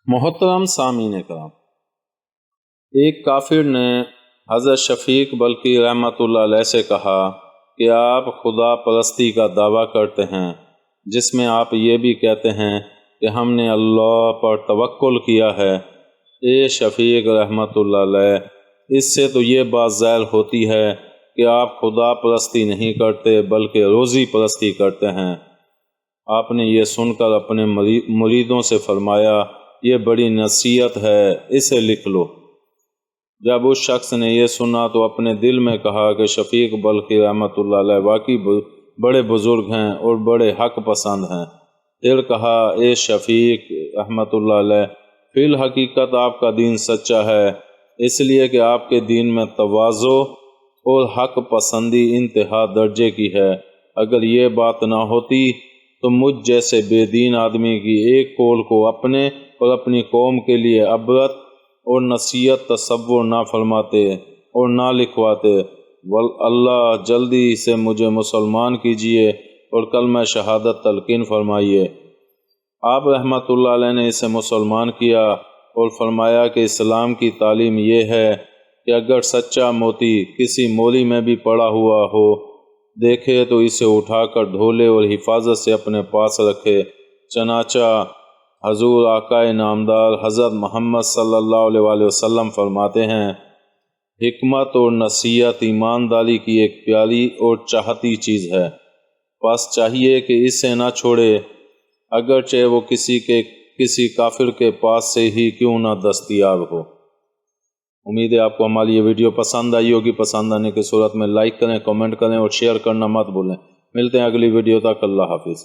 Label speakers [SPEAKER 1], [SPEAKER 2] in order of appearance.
[SPEAKER 1] محترم سامعین کرام، ایک کافر نے حضرت شفیق بلخی رحمۃ اللہ علیہ سے کہا کہ آپ خدا پرستی کا دعویٰ کرتے ہیں، جس میں آپ یہ بھی کہتے ہیں کہ ہم نے اللہ پر توکل کیا ہے۔ اے شفیق رحمۃ اللہ علیہ، اس سے تو یہ بات ظاہر ہوتی ہے کہ آپ خدا پرستی نہیں کرتے بلکہ روزی پرستی کرتے ہیں۔ آپ نے یہ سن کر اپنے مریدوں سے فرمایا، یہ بڑی نصیحت ہے، اسے لکھ لو۔ جب اس شخص نے یہ سنا تو اپنے دل میں کہا کہ شفیق بلخی رحمۃ اللہ علیہ واقعی بڑے بزرگ ہیں اور بڑے حق پسند ہیں۔ پھر کہا، اے شفیق رحمۃ اللہ علیہ، فی الحقیقت آپ کا دین سچا ہے، اس لیے کہ آپ کے دین میں تواضع اور حق پسندی انتہا درجے کی ہے۔ اگر یہ بات نہ ہوتی تو مجھ جیسے بے دین آدمی کی ایک قول کو اپنے اور اپنی قوم کے لیے عبرت اور نصیحت تصور نہ فرماتے اور نہ لکھواتے۔ اللہ جلدی سے مجھے مسلمان کیجیے اور کلمہ شہادت تلقین فرمائیے۔ آپ رحمۃ اللہ علیہ نے اسے مسلمان کیا اور فرمایا کہ اسلام کی تعلیم یہ ہے کہ اگر سچا موتی کسی مولی میں بھی پڑا ہوا ہو دیکھے تو اسے اٹھا کر دھولے اور حفاظت سے اپنے پاس رکھے۔ چنانچہ حضور آقا نامدار حضرت محمد صلی اللہ علیہ وآلہ وسلم فرماتے ہیں، حکمت اور نصیحت ایمانداری کی ایک پیاری اور چاہتی چیز ہے، پس چاہیے کہ اسے نہ چھوڑے، اگرچہ وہ کسی کافر کے پاس سے ہی کیوں نہ دستیاب ہو۔ امید ہے آپ کو ہماری یہ ویڈیو پسند آئی ہوگی۔ پسند آنے کی صورت میں لائک کریں، کمنٹ کریں اور شیئر کرنا مت بھولیں۔ ملتے ہیں اگلی ویڈیو تک، اللہ حافظ۔